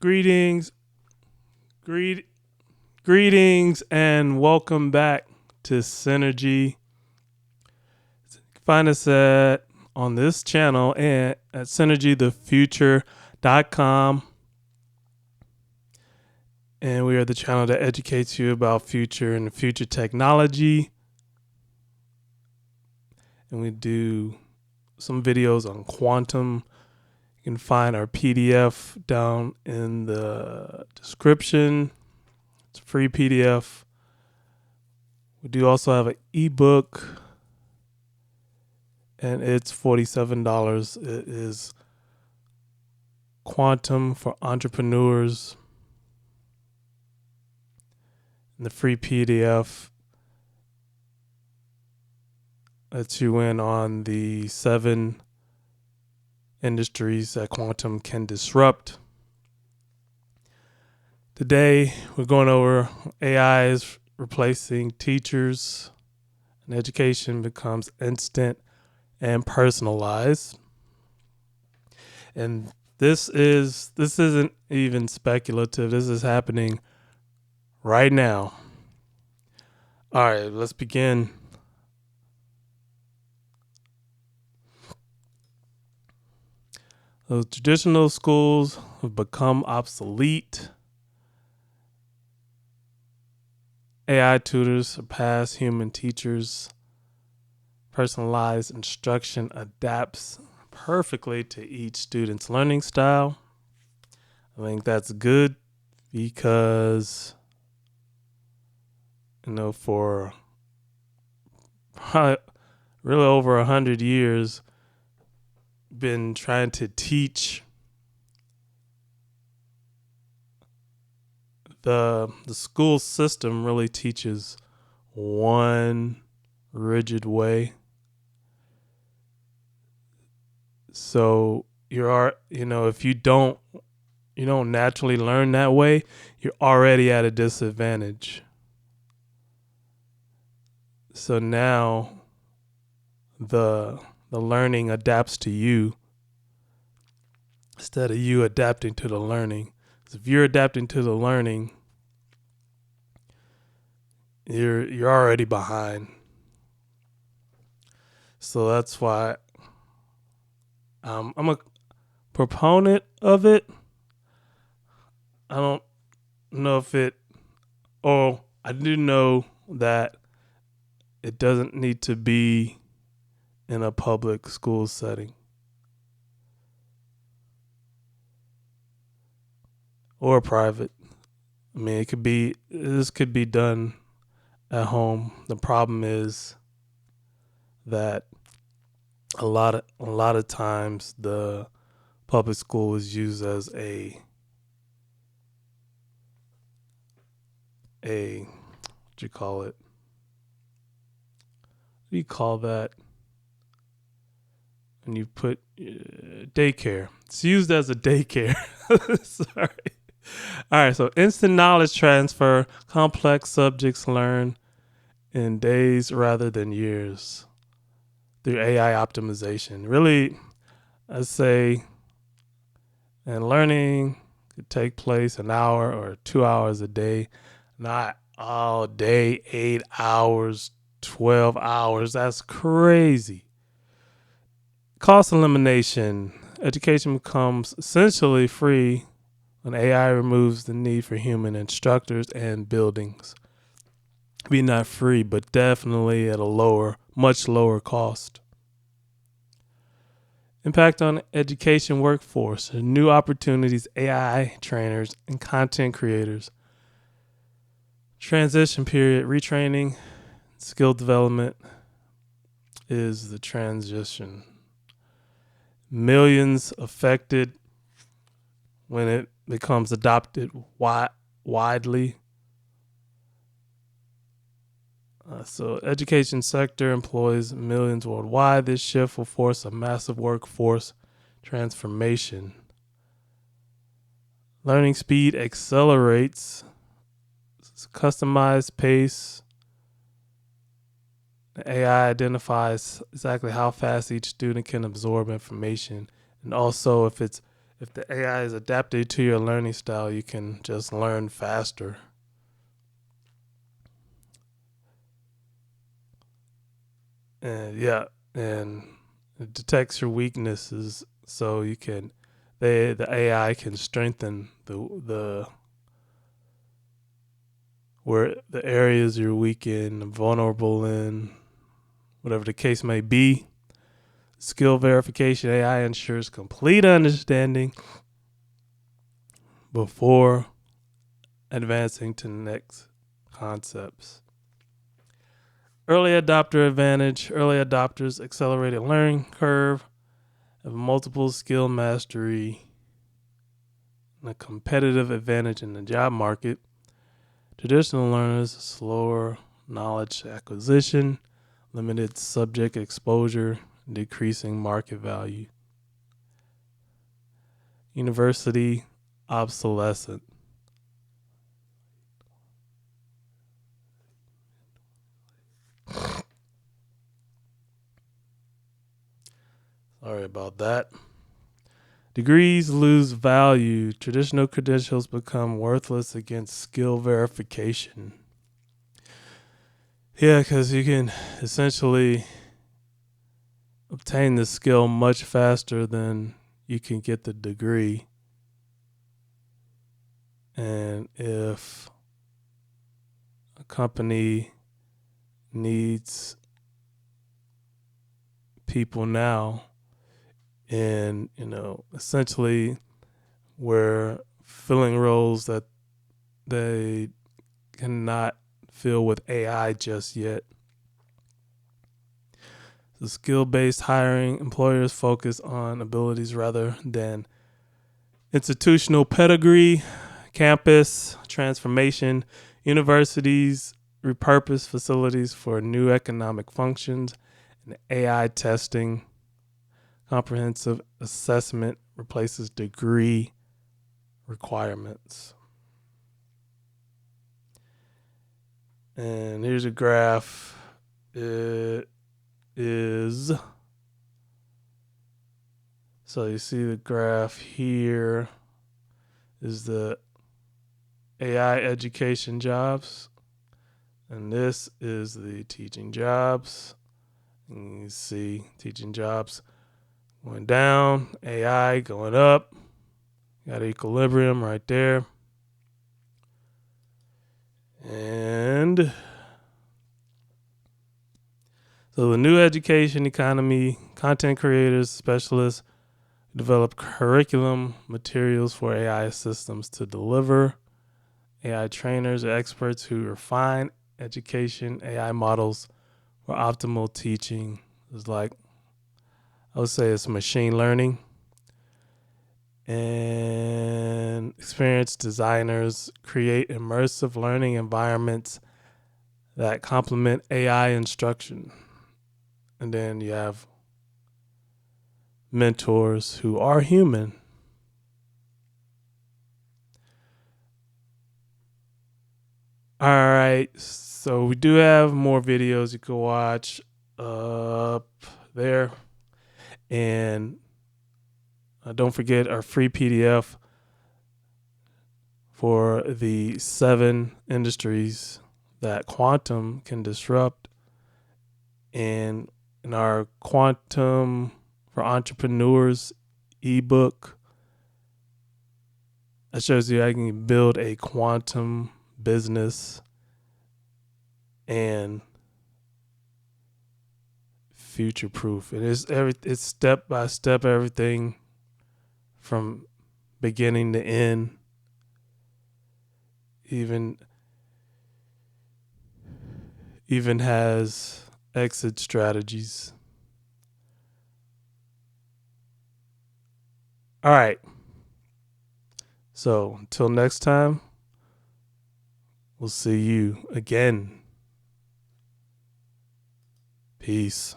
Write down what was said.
Greetings, greetings, and welcome back to Synergy. Find us on this channel and at synergythefuture.com. And we are the channel that educates you about future and future technology. And we do some videos on quantum. You can find our PDF down in the description. It's a free PDF. We do also have an ebook, and it's $47. It is Quantum for Entrepreneurs. And the free PDF lets you in on the 7 industries that quantum can disrupt. Today, we're going over AI is replacing teachers, and education becomes instant and personalized. And this isn't even speculative. This is happening right now. All right, let's begin. Those traditional schools have become obsolete. AI tutors surpass human teachers. Personalized instruction adapts perfectly to each student's learning style. I think that's good because, for really over 100 years, been trying to teach the school system really teaches one rigid way. So if you don't naturally learn that way, you're already at a disadvantage. So now the learning adapts to you instead of you adapting to the learning. So if you're adapting to the learning, you're already behind. So that's why I'm a proponent of it. I don't know I do know that it doesn't need to be in a public school setting or private. I mean, this could be done at home. The problem is that a lot of times the public school is used as a what do you call it? What do you call that? And you put daycare. It's used as a daycare. Sorry. All right. So instant knowledge transfer, complex subjects learned in days rather than years through AI optimization. Really, I say, and learning could take place an hour or 2 hours a day, not all day, 8 hours, 12 hours. That's crazy. Cost elimination. Education becomes essentially free when AI removes the need for human instructors and buildings. Maybe not free, but definitely at a much lower cost. Impact on education workforce. New opportunities, AI trainers and content creators. Transition period, retraining, skill development is the transition. Millions affected when it becomes adopted widely. So education sector employs millions worldwide. This shift will force a massive workforce transformation. Learning speed accelerates. Customized pace. The AI identifies exactly how fast each student can absorb information, and also if if the AI is adapted to your learning style, you can just learn faster. And yeah, and it detects your weaknesses, so you can the AI can strengthen the where the areas you're weak in, vulnerable in, whatever the case may be. Skill verification AI ensures complete understanding before advancing to the next concepts. Early adopter advantage. Early adopters accelerated learning curve, have multiple skill mastery, and a competitive advantage in the job market. Traditional learners, slower knowledge acquisition, limited subject exposure, decreasing market value. University obsolescent. Sorry about that. Degrees lose value. Traditional credentials become worthless against skill verification. Yeah, because you can essentially obtain the skill much faster than you can get the degree. And if a company needs people now, and essentially we're filling roles that they cannot fill with AI just yet. The skill-based hiring, employers focus on abilities rather than institutional pedigree. Campus transformation, universities repurpose facilities for new economic functions, and AI testing. Comprehensive assessment replaces degree requirements. And here's a graph. It is, so you see the graph here is the AI education jobs, and this is the teaching jobs. And you see teaching jobs going down, AI going up. Got equilibrium right there. And so the new education economy, content creators, specialists develop curriculum materials for AI systems to deliver. AI trainers are experts who refine education AI models for optimal teaching. It's like, I would say it's machine learning. And experienced designers create immersive learning environments that complement AI instruction. And then you have mentors who are human. All right, so we do have more videos you can watch up there. And don't forget our free PDF for the 7 industries that quantum can disrupt. And in our Quantum for Entrepreneurs ebook, that shows you how you can build a quantum business and future proof. It's step by step, everything from beginning to end. Even has exit strategies. All right. So until next time, we'll see you again. Peace.